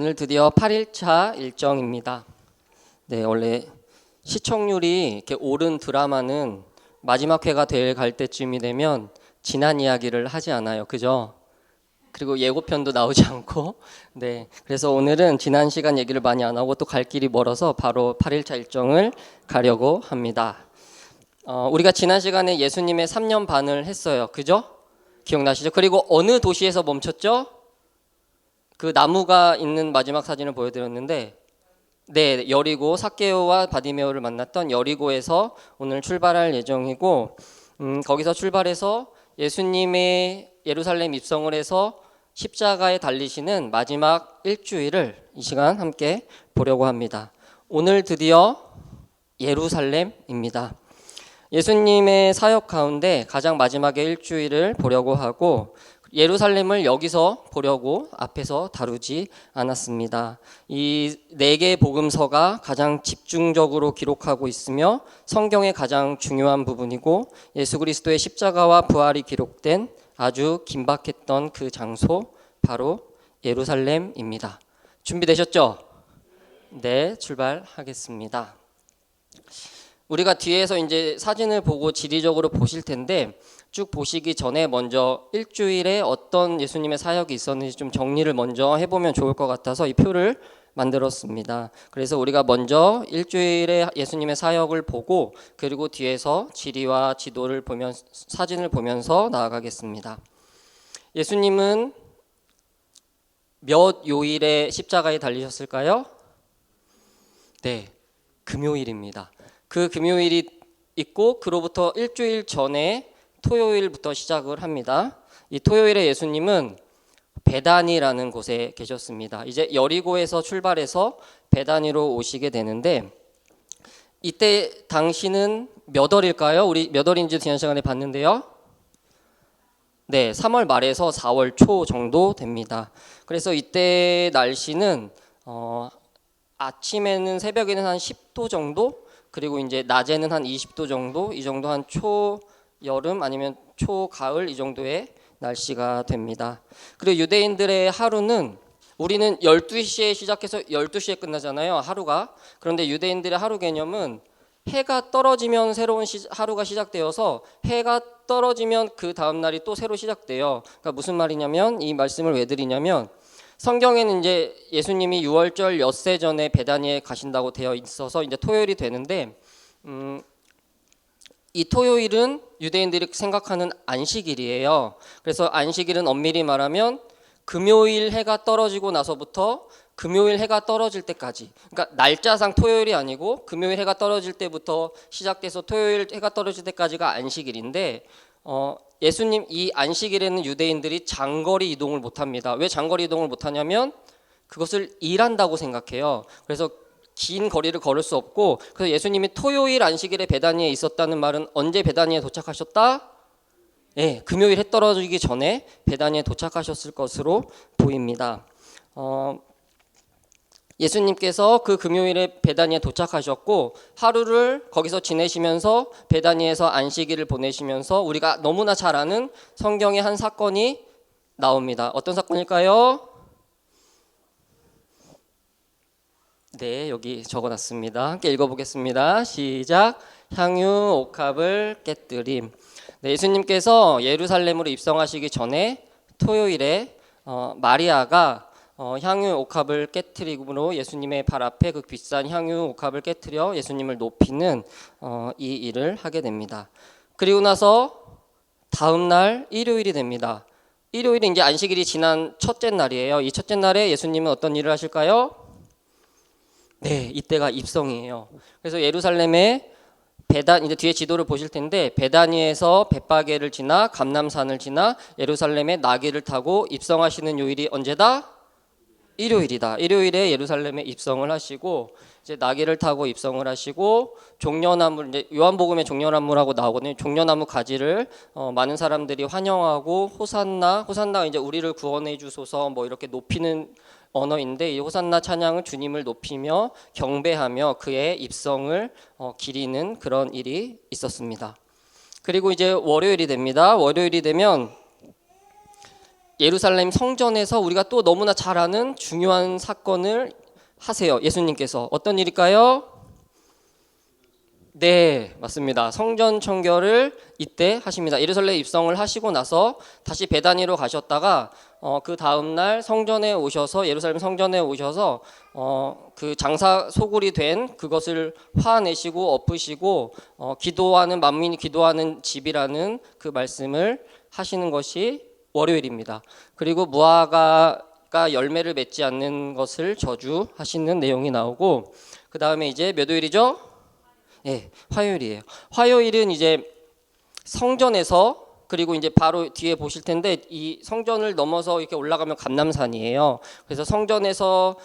오늘 드디어 8일차 일정입니다. 네, 원래 시청률이 이렇게 오른 드라마는 마지막 회가 갈 때쯤이 되면 지난 이야기를 하지 않아요. 그죠? 그리고 예고편도 나오지 않고. 네, 그래서 오늘은 지난 시간 얘기를 많이 안 하고 또 갈 길이 멀어서 바로 8일차 일정을 가려고 합니다. 우리가 지난 시간에 예수님의 3년 반을 했어요. 그죠? 기억나시죠? 그리고 어느 도시에서 멈췄죠? 그 나무가 있는 마지막 사진을 보여드렸는데, 네, 여리고, 삭개오와 바디메오를 만났던 여리고에서 오늘 출발할 예정이고, 거기서 출발해서 예수님의 예루살렘 입성을 해서 십자가에 달리시는 마지막 일주일을 이 시간 함께 보려고 합니다. 오늘 드디어 예루살렘입니다. 예수님의 사역 가운데 가장 마지막의 일주일을 보려고 하고, 예루살렘을 여기서 보려고 앞에서 다루지 않았습니다. 이 네 개의 복음서가 가장 집중적으로 기록하고 있으며 성경의 가장 중요한 부분이고, 예수 그리스도의 십자가와 부활이 기록된 아주 긴박했던 그 장소, 바로 예루살렘입니다. 준비되셨죠? 네, 출발하겠습니다. 우리가 뒤에서 이제 사진을 보고 지리적으로 보실 텐데, 쭉 보시기 전에 먼저 일주일에 어떤 예수님의 사역이 있었는지 좀 정리를 먼저 해보면 좋을 것 같아서 이 표를 만들었습니다. 그래서 우리가 먼저 일주일에 예수님의 사역을 보고, 그리고 뒤에서 지리와 지도를 보면서, 사진을 보면서 나아가겠습니다. 예수님은 몇 요일에 십자가에 달리셨을까요? 네, 금요일입니다. 그 금요일이 있고, 그로부터 일주일 전에 토요일부터 시작을 합니다. 이 토요일에 예수님은 베다니라는 곳에 계셨습니다. 이제 여리고에서 출발해서 베다니로 오시게 되는데, 이때 당시는 몇 월일까요? 우리 몇 월인지 지난 시간에 봤는데요. 네, 3월 말에서 4월 초 정도 됩니다. 그래서 이때 날씨는 아침에는 새벽에는 한 10도 정도, 그리고 이제 낮에는 한 20도 정도, 이 정도 한 초여름 아니면 초가을 이 정도의 날씨가 됩니다. 그리고 유대인들의 하루는, 우리는 12시에 시작해서 12시에 끝나잖아요, 하루가. 그런데 유대인들의 하루 개념은 해가 떨어지면 새로운 하루가 시작되어서, 해가 떨어지면 그 다음 날이 또 새로 시작돼요. 그러니까 무슨 말이냐면, 이 말씀을 왜 드리냐면, 성경에는 이제 예수님이 유월절 엿새 전에 베다니에 가신다고 되어 있어서 이제 토요일이 되는데, 이 토요일은 유대인들이 생각하는 안식일이에요. 그래서 안식일은 엄밀히 말하면 금요일 해가 떨어지고 나서부터 금요일 해가 떨어질 때까지, 그러니까 날짜상 토요일이 아니고 금요일 해가 떨어질 때부터 시작돼서 토요일 해가 떨어질 때까지가 안식일인데, 예수님 이 안식일에는 유대인들이 장거리 이동을 못합니다. 왜 장거리 이동을 못하냐면 그것을 일한다고 생각해요. 그래서 긴 거리를 걸을 수 없고, 그래서 예수님이 토요일 안식일에 베다니에 있었다는 말은 언제 베다니에 도착하셨다? 네, 금요일 해 떨어지기 전에 베다니에 도착하셨을 것으로 보입니다. 예수님께서 그 금요일에 베다니에 도착하셨고, 하루를 거기서 지내시면서 베다니에서 안식일을 보내시면서 우리가 너무나 잘 아는 성경의 한 사건이 나옵니다. 어떤 사건일까요? 네, 여기 적어놨습니다. 함께 읽어보겠습니다. 시작. 향유 옥합을 깨뜨림. 네, 예수님께서 예루살렘으로 입성하시기 전에 토요일에 마리아가 향유 옥합을 깨뜨림으로 예수님의 발 앞에 그 비싼 향유 옥합을 깨뜨려 예수님을 높이는 이 일을 하게 됩니다. 그리고 나서 다음 날 일요일이 됩니다. 일요일이 이제 안식일이 지난 첫째 날이에요. 이 첫째 날에 예수님은 어떤 일을 하실까요? 네, 이때가 입성이에요. 그래서 예루살렘에 이제 뒤에 지도를 보실 텐데, 베다니에서 벳바게를 지나 감람산을 지나 예루살렘에 나귀를 타고 입성하시는 요일이 언제다? 일요일이다. 일요일에 예루살렘에 입성을 하시고, 이제 나귀를 타고 입성을 하시고, 종려나무, 이제 요한복음에 종려나무라고 나오거든요. 종려나무 가지를 많은 사람들이 환영하고, 호산나가 이제 우리를 구원해 주소서 뭐 이렇게 높이는 언어인데, 이 호산나 찬양을 주님을 높이며 경배하며 그의 입성을 기리는 그런 일이 있었습니다. 그리고 이제 월요일이 됩니다. 월요일이 되면 예루살렘 성전에서 우리가 또 너무나 잘 아는 중요한 사건을 하세요. 예수님께서 어떤 일일까요? 네, 맞습니다. 성전 청결을 이때 하십니다. 예루살렘 입성을 하시고 나서 다시 베다니로 가셨다가 그 다음 날 성전에 오셔서 예루살렘 성전에 오셔서 그 장사 소굴이 된 그것을 화내시고 엎으시고 기도하는 만민이 기도하는 집이라는 그 말씀을 하시는 것이 월요일입니다. 그리고 무화과가 열매를 맺지 않는 것을 저주하시는 내용이 나오고 그 다음에 이제 몇 요일이죠? 네, 화요일이에요. 화요일은 이제 성전에서 그리고 이제 바로 뒤에 보실 텐데 이 성전을 넘어서 이렇게 올라가면 감람산이에요. 그래서 성전에서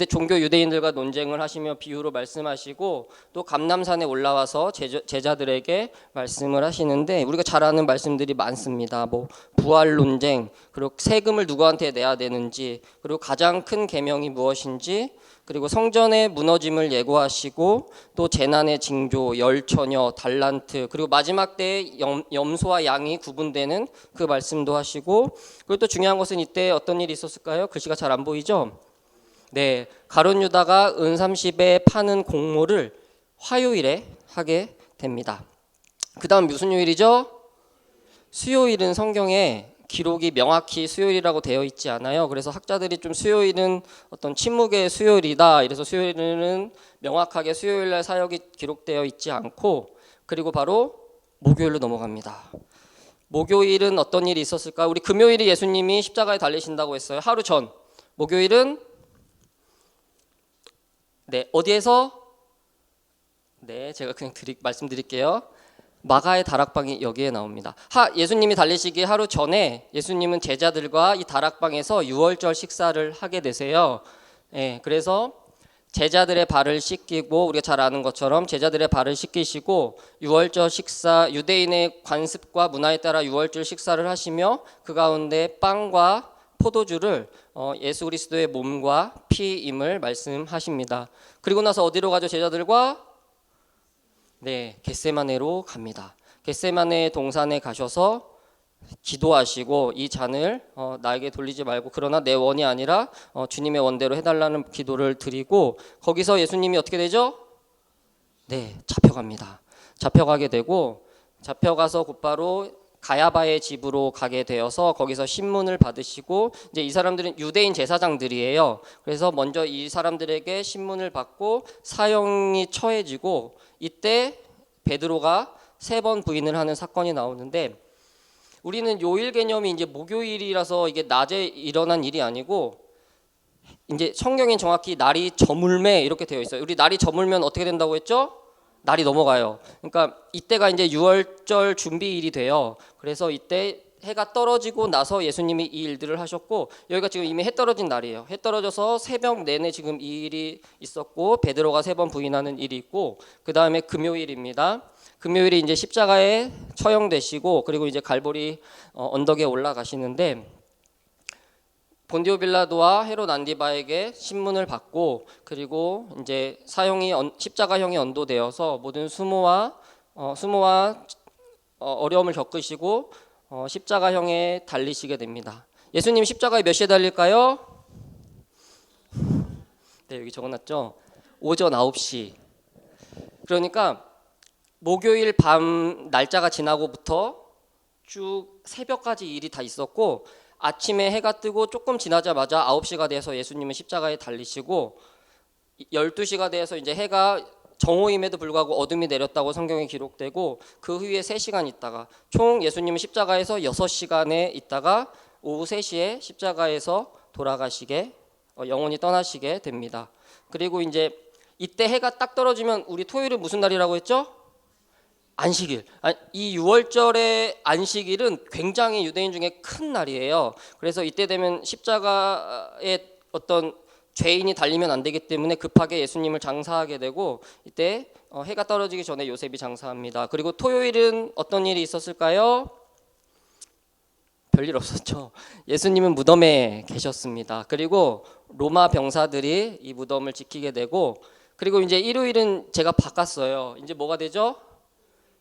종교 유대인들과 논쟁을 하시며 비유로 말씀하시고 또 감람산에 올라와서 제자들에게 말씀을 하시는데 우리가 잘 아는 말씀들이 많습니다. 뭐 부활 논쟁, 그리고 세금을 누구한테 내야 되는지, 그리고 가장 큰 계명이 무엇인지, 그리고 성전의 무너짐을 예고하시고 또 재난의 징조, 열처녀, 달란트, 그리고 마지막 때에 염소와 양이 구분되는 그 말씀도 하시고 그리고 또 중요한 것은 이때 어떤 일이 있었을까요? 글씨가 잘 안 보이죠? 네, 가룟 유다가 은 30에 파는 공모를 화요일에 하게 됩니다. 그 다음 무슨 요일이죠? 수요일은 성경에 기록이 명확히 수요일이라고 되어 있지 않아요. 그래서 학자들이 좀 수요일은 어떤 침묵의 수요일이다. 이래서 수요일은 명확하게 수요일날 사역이 기록되어 있지 않고 그리고 바로 목요일로 넘어갑니다. 목요일은 어떤 일이 있었을까? 우리 금요일이 예수님이 십자가에 달리신다고 했어요. 하루 전. 목요일은 네, 어디에서? 네, 제가 그냥 말씀드릴게요. 마가의 다락방이 여기에 나옵니다. 예수님이 달리시기 하루 전에 예수님은 제자들과 이 다락방에서 유월절 식사를 하게 되세요. 예, 그래서 제자들의 발을 씻기고 우리가 잘 아는 것처럼 제자들의 발을 씻기시고 유월절 식사 유대인의 관습과 문화에 따라 유월절 식사를 하시며 그 가운데 빵과 포도주를 예수 그리스도의 몸과 피임을 말씀하십니다. 그리고 나서 어디로 가죠? 제자들과 네, 겟세마네로 갑니다. 겟세마네 동산에 가셔서 기도하시고 이 잔을 나에게 돌리지 말고 그러나 내 원이 아니라 주님의 원대로 해달라는 기도를 드리고 거기서 예수님이 어떻게 되죠? 네, 잡혀갑니다. 잡혀가게 되고 잡혀가서 곧바로 가야바의 집으로 가게 되어서 거기서 신문을 받으시고 이제 이 사람들은 유대인 제사장들이에요. 그래서 먼저 이 사람들에게 신문을 받고 사형이 처해지고 이때 베드로가 3번 부인을 하는 사건이 나오는데 우리는 요일 개념이 이제 목요일이라서 이게 낮에 일어난 일이 아니고 이제 성경엔 정확히 날이 저물매 이렇게 되어 있어요. 우리 날이 저물면 어떻게 된다고 했죠? 날이 넘어가요. 그러니까 이때가 이제 유월절 준비일이 돼요. 그래서 이때 해가 떨어지고 나서 예수님이 이 일들을 하셨고 여기가 지금 이미 해 떨어진 날이에요. 해 떨어져서 새벽 내내 지금 이 일이 있었고 베드로가 3번 부인하는 일이 있고 그 다음에 금요일입니다. 금요일이 이제 십자가에 처형되시고 그리고 이제 갈보리 언덕에 올라가시는데 본디오 빌라도와 헤롯 안디바에게 신문을 받고 그리고 이제 십자가형이 언도되어서 모든 수모와 어려움을 겪으시고 십자가형에 달리시게 됩니다. 예수님 십자가에 몇 시에 달릴까요? 네, 여기 적어놨죠. 오전 9시. 그러니까 목요일 밤 날짜가 지나고부터 쭉 새벽까지 일이 다 있었고 아침에 해가 뜨고 조금 지나자마자 9시가 돼서 예수님은 십자가에 달리시고 12시가 돼서 이제 해가 정오임에도 불구하고 어둠이 내렸다고 성경에 기록되고 그 후에 3시간 있다가 총 예수님은 십자가에서 6시간에 있다가 오후 3시에 십자가에서 돌아가시게 영원히 떠나시게 됩니다. 그리고 이제 이때 해가 딱 떨어지면 우리 토요일은 무슨 날이라고 했죠? 안식일. 이 6월절의 안식일은 굉장히 유대인 중에 큰 날이에요. 그래서 이때 되면 십자가에 어떤 죄인이 달리면 안 되기 때문에 급하게 예수님을 장사하게 되고 이때 해가 떨어지기 전에 요셉이 장사합니다. 그리고 토요일은 어떤 일이 있었을까요? 별일 없었죠. 예수님은 무덤에 계셨습니다. 그리고 로마 병사들이 이 무덤을 지키게 되고 그리고 이제 일요일은 제가 바꿨어요. 이제 뭐가 되죠?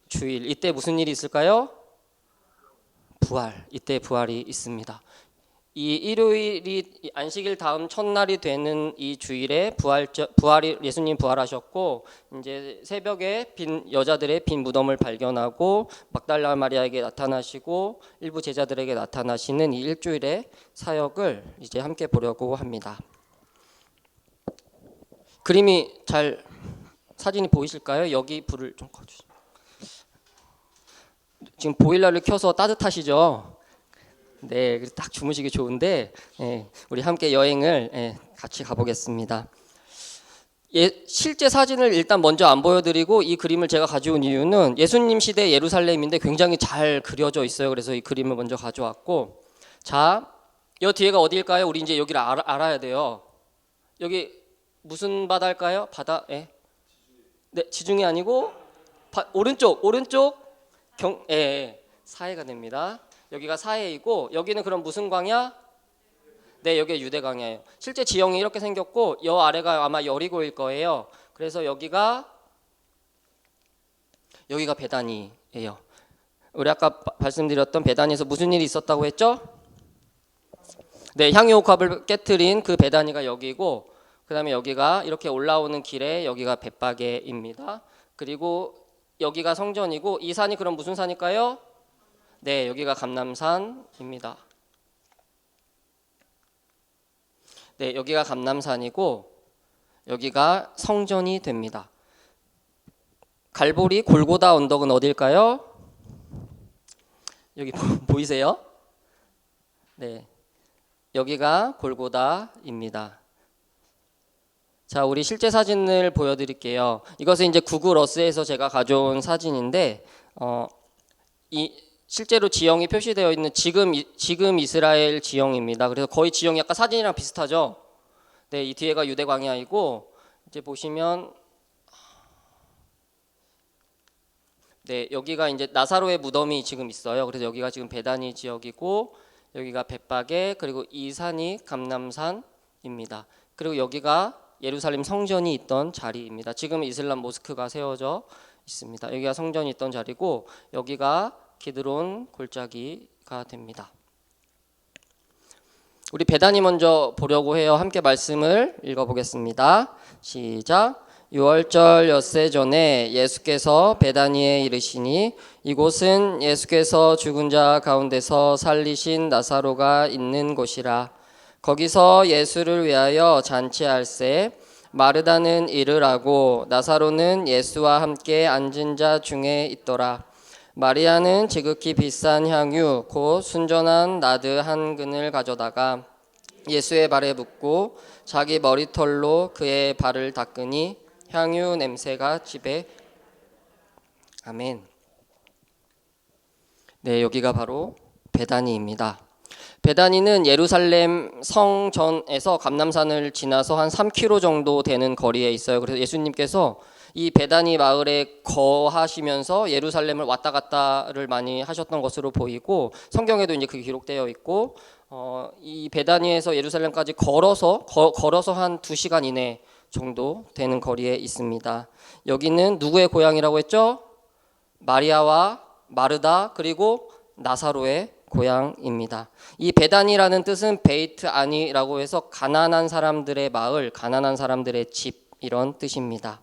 주일. 이때 무슨 일이 있을까요? 부활. 이때 부활이 있습니다. 이 일요일이 안식일 다음 첫날이 되는 이 주일에 예수님 부활하셨고 이제 새벽에 여자들의 빈 무덤을 발견하고 막달라 마리아에게 나타나시고 일부 제자들에게 나타나시는 이 일주일의 사역을 이제 함께 보려고 합니다. 그림이 잘 사진이 보이실까요? 여기 불을 좀 꺼주세요. 지금 보일러를 켜서 따뜻하시죠? 네, 딱 주무시기 좋은데 우리 함께 여행을 같이 가보겠습니다. 실제 사진을 일단 먼저 안 보여드리고 이 그림을 제가 가져온 이유는 예수님 시대 예루살렘인데 굉장히 잘 그려져 있어요. 그래서 이 그림을 먼저 가져왔고, 자, 여 뒤에가 어디일까요? 우리 이제 여기를 알아야 돼요. 여기 무슨 바다일까요? 바다, 네, 지중해 아니고 오른쪽 사해가 됩니다. 여기가 사해이고 여기는 그럼 무슨 광야? 네, 여기가 유대 광야예요. 실제 지형이 이렇게 생겼고 여 아래가 아마 여리고일 거예요. 그래서 여기가 베다니예요. 우리 아까 말씀드렸던 베다니에서 무슨 일이 있었다고 했죠? 네, 향유옥합을 깨트린 그 베다니가 여기고, 그 다음에 여기가 이렇게 올라오는 길에 여기가 벳바게입니다. 그리고 여기가 성전이고, 이 산이 그럼 무슨 산일까요? 네, 여기가 감람산입니다. 네, 여기가 감람산이고 여기가 성전이 됩니다. 갈보리 골고다 언덕은 어딜까요? 여기 보이세요? 네, 여기가 골고다입니다. 자, 우리 실제 사진을 보여드릴게요. 이것은 이제 구글 어스에서 제가 가져온 사진인데 실제로 지형이 표시되어 있는 지금 이스라엘 지형입니다. 그래서 거의 지형이 약간 사진이랑 비슷하죠. 네, 이 뒤에가 유대 광야이고 이제 보시면 네, 여기가 이제 나사로의 무덤이 지금 있어요. 그래서 여기가 지금 베다니 지역이고 여기가 벳바게, 그리고 이 산이 감람산입니다. 그리고 여기가 예루살렘 성전이 있던 자리입니다. 지금 이슬람 모스크가 세워져 있습니다. 여기가 성전이 있던 자리고 여기가 기드론 골짜기가 됩니다. 우리 베다니 먼저 보려고 해요. 함께 말씀을 읽어보겠습니다. 시작. 6월절 엿새 전에 예수께서 베다니에 이르시니 이곳은 예수께서 죽은 자 가운데서 살리신 나사로가 있는 곳이라. 거기서 예수를 위하여 잔치할새 마르다는 일을 하고 나사로는 예수와 함께 앉은 자 중에 있더라. 마리아는 지극히 비싼 향유 곧 순전한 나드 한 근을 가져다가 예수의 발에 붓고 자기 머리털로 그의 발을 닦으니 향유 냄새가 집에. 아멘. 네, 여기가 바로 베다니입니다. 베다니는 예루살렘 성전에서 감람산을 지나서 한 3km 정도 되는 거리에 있어요. 그래서 예수님께서 이 베다니 마을에 거하시면서 예루살렘을 왔다 갔다를 많이 하셨던 것으로 보이고 성경에도 이제 그게 기록되어 있고 이 베다니에서 예루살렘까지 걸어서 한 2시간 이내 정도 되는 거리에 있습니다. 여기는 누구의 고향이라고 했죠? 마리아와 마르다 그리고 나사로의 고향입니다. 이 베다니라는 뜻은 베이트 아니라고 해서 가난한 사람들의 마을, 가난한 사람들의 집 이런 뜻입니다.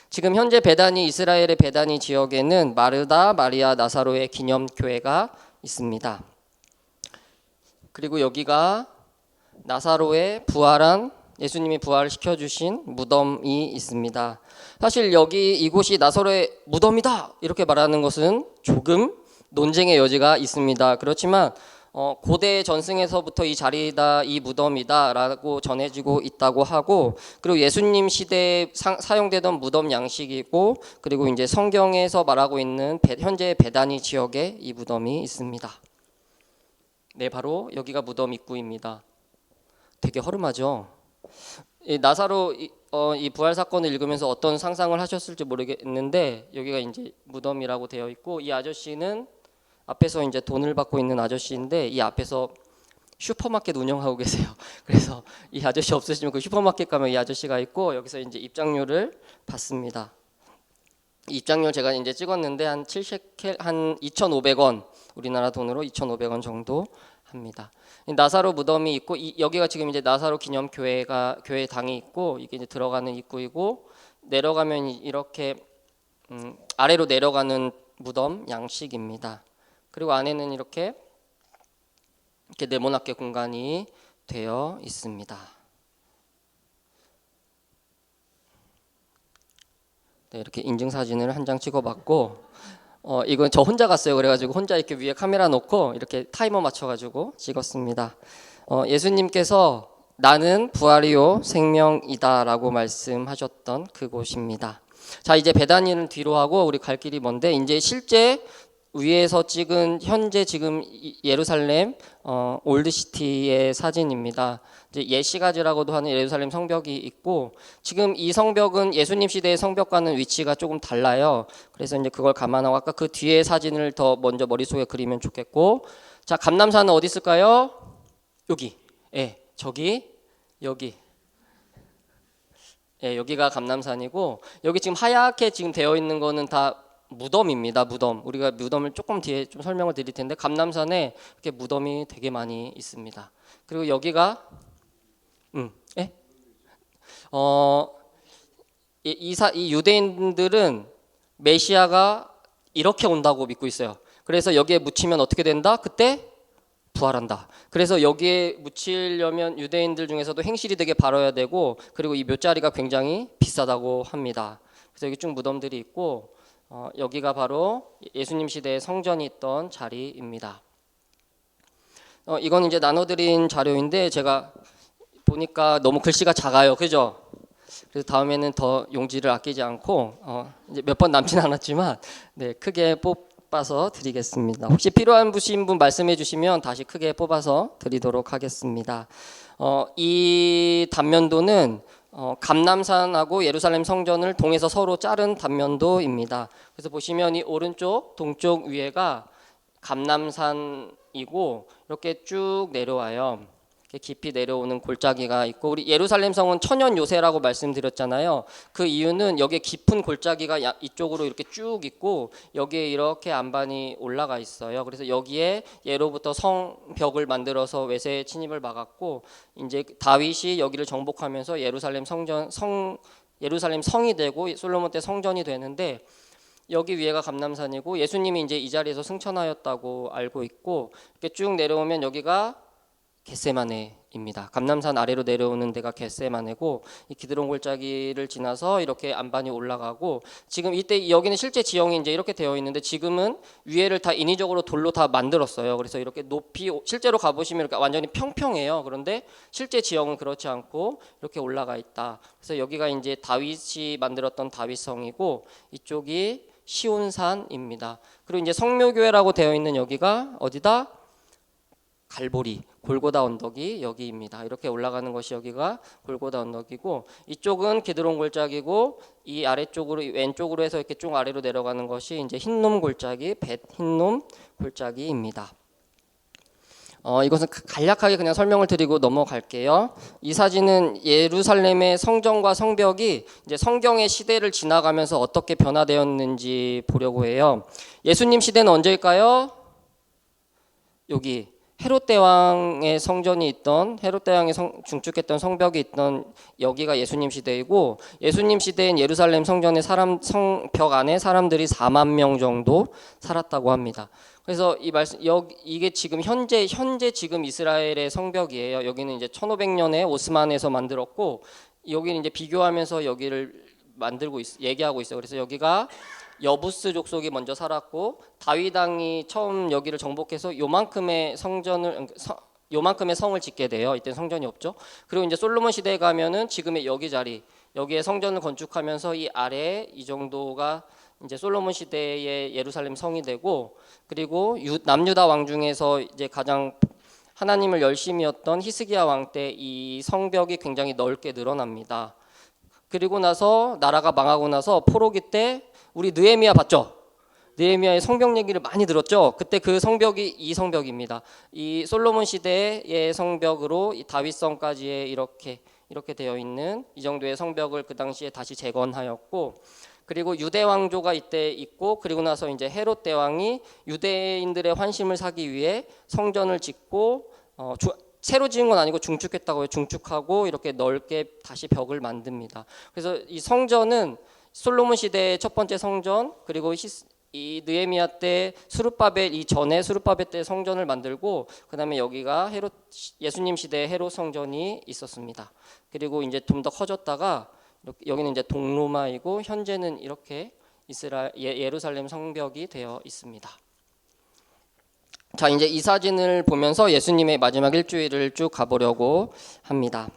지금 현재 베다니, 이스라엘의 베다니 지역에는 마르다, 마리아, 나사로의 기념교회가 있습니다. 그리고 여기가 나사로의 부활한 예수님이 부활시켜 주신 무덤이 있습니다. 사실 이곳이 나사로의 무덤이다 이렇게 말하는 것은 조금 논쟁의 여지가 있습니다. 그렇지만 고대 전승에서부터 이 자리다, 이 무덤이다라고 전해지고 있다고 하고, 그리고 예수님 시대에 사용되던 무덤 양식이고, 그리고 이제 성경에서 말하고 있는 현재 베다니 지역에 이 무덤이 있습니다. 네, 바로 여기가 무덤 입구입니다. 되게 허름하죠. 나사로 이 부활 사건을 읽으면서 어떤 상상을 하셨을지 모르겠는데 여기가 이제 무덤이라고 되어 있고, 이 아저씨는 앞에서 이제 돈을 받고 있는 아저씨인데 이 앞에서 슈퍼마켓 운영하고 계세요. 그래서 이 아저씨 없으시면 그 슈퍼마켓 가면 이 아저씨가 있고 여기서 이제 입장료를 받습니다. 이 입장료 제가 이제 찍었는데 한 7셰켈 한 2,500원, 우리나라 돈으로 2,500원 정도 합니다. 나사로 무덤이 있고 여기가 지금 이제 나사로 기념교회가 교회 당이 있고 이게 이제 들어가는 입구이고 내려가면 이렇게 아래로 내려가는 무덤 양식입니다. 그리고 안에는 이렇게 네모나게 공간이 되어 있습니다. 네, 이렇게 인증 사진을 한 장 찍어봤고 이건 저 혼자 갔어요. 그래가지고 혼자 이렇게 위에 카메라 놓고 이렇게 타이머 맞춰가지고 찍었습니다. 예수님께서 나는 부활이요 생명이다라고 말씀하셨던 그곳입니다. 자, 이제 베다니는 뒤로 하고 우리 갈 길이 먼데 이제 실제 위에서 찍은 현재 지금 예루살렘 올드시티의 사진입니다. 이제 예시가지라고도 하는 예루살렘 성벽이 있고 지금 이 성벽은 예수님 시대의 성벽과는 위치가 조금 달라요. 그래서 이제 그걸 감안하고 아까 그 뒤에 사진을 더 먼저 머릿속에 그리면 좋겠고 자, 감람산은 어디 있을까요? 여기. 예, 저기 여기. 예, 여기가 감람산이고 여기 지금 하얗게 지금 되어 있는 거는 다 무덤입니다. 무덤. 우리가 무덤을 조금 뒤에 좀 설명을 드릴 텐데 감람산에 이렇게 무덤이 되게 많이 있습니다. 그리고 여기가 예? 이 유대인들은 메시아가 이렇게 온다고 믿고 있어요. 그래서 여기에 묻히면 어떻게 된다? 그때 부활한다. 그래서 여기에 묻히려면 유대인들 중에서도 행실이 되게 바라야 되고 그리고 이 묘자리가 굉장히 비싸다고 합니다. 그래서 여기 쭉 무덤들이 있고 여기가 바로 예수님 시대의 성전이 있던 자리입니다. 이건 이제 나눠드린 자료인데 제가 보니까 너무 글씨가 작아요, 그죠? 그래서 다음에는 더 용지를 아끼지 않고 이제 몇 번 남진 않았지만 네, 크게 뽑아서 드리겠습니다. 혹시 필요한 분 말씀해 주시면 다시 크게 뽑아서 드리도록 하겠습니다. 이 단면도는 감람산하고 예루살렘 성전을 동에서 서로 자른 단면도입니다. 그래서 보시면 이 오른쪽 동쪽 위에가 감람산이고 이렇게 쭉 내려와요. 이렇게 깊이 내려오는 골짜기가 있고 우리 예루살렘 성은 천연 요새라고 말씀드렸잖아요. 그 이유는 여기에 깊은 골짜기가 이쪽으로 이렇게 쭉 있고 여기에 이렇게 안반이 올라가 있어요. 그래서 여기에 예로부터 성벽을 만들어서 외세의 침입을 막았고 이제 다윗이 여기를 정복하면서 예루살렘 성이 되고 솔로몬 때 성전이 되는데 여기 위에가 감람산이고 예수님이 이제 이 자리에서 승천하였다고 알고 있고 이렇게 쭉 내려오면 여기가 겟세마네입니다. 감람산 아래로 내려오는 데가 겟세마네고 이 기드론 골짜기를 지나서 이렇게 안반이 올라가고 지금 이때 여기는 실제 지형이 이제 이렇게 되어 있는데 지금은 위에를 다 인위적으로 돌로 다 만들었어요. 그래서 이렇게 높이 실제로 가보시면 이렇게 완전히 평평해요. 그런데 실제 지형은 그렇지 않고 이렇게 올라가 있다. 그래서 여기가 이제 다윗이 만들었던 다윗성이고 이쪽이 시온산입니다. 그리고 이제 성묘교회라고 되어 있는 여기가 어디다? 갈보리 골고다 언덕이 여기입니다. 이렇게 올라가는 것이 여기가 골고다 언덕이고 이쪽은 기드론 골짜기고 이 아래쪽으로 왼쪽으로 해서 이렇게 쭉 아래로 내려가는 것이 이제 흰놈 골짜기, 흰놈 골짜기입니다. 이것은 간략하게 그냥 설명을 드리고 넘어갈게요. 이 사진은 예루살렘의 성전과 성벽이 이제 성경의 시대를 지나가면서 어떻게 변화되었는지 보려고 해요. 예수님 시대는 언제일까요? 여기 헤롯 대왕의 성전이 있던 헤롯 대왕의 중축했던 성벽이 있던 여기가 예수님 시대이고 예수님 시대엔 예루살렘 성전의 성벽 안에 사람들이 4만 명 정도 살았다고 합니다. 그래서 이게 지금 현재 지금 이스라엘의 성벽이에요. 여기는 이제 1500년에 오스만에서 만들었고 여기는 이제 비교하면서 여기를 얘기하고 있어요. 그래서 여기가 여부스 족속이 먼저 살았고 다윗 왕이 처음 여기를 정복해서 요만큼의 성을 짓게 돼요. 이때 성전이 없죠. 그리고 이제 솔로몬 시대에 가면은 지금의 여기 자리 여기에 성전을 건축하면서 이 아래 이 정도가 이제 솔로몬 시대의 예루살렘 성이 되고 그리고 남유다 왕 중에서 이제 가장 하나님을 열심히 였던 히스기야 왕 때 이 성벽이 굉장히 넓게 늘어납니다. 그리고 나서 나라가 망하고 나서 포로기 때 우리 느헤미야 봤죠? 느헤미야의 성벽 얘기를 많이 들었죠? 그때 그 성벽이 이 성벽입니다. 이 솔로몬 시대의 성벽으로 이 다윗성까지의 이렇게 이렇게 되어 있는 이 정도의 성벽을 그 당시에 다시 재건하였고, 그리고 유대 왕조가 이때 있고, 그리고 나서 이제 헤롯 대왕이 유대인들의 환심을 사기 위해 성전을 짓고, 새로 지은 건 아니고 중축했다고요. 중축하고 이렇게 넓게 다시 벽을 만듭니다. 그래서 이 성전은 솔로몬 시대의 첫 번째 성전, 그리고 이 느헤미야 때 스룹바벨 이전에 스룹바벨 때 성전을 만들고, 그다음에 여기가 예수님 시대의 헤롯 성전이 있었습니다. 그리고 이제 좀 더 커졌다가 여기는 이제 동로마이고, 현재는 이렇게 예루살렘 성벽이 되어 있습니다. 자, 이제 이 사진을 보면서 예수님의 마지막 일주일을 쭉 가보려고 합니다.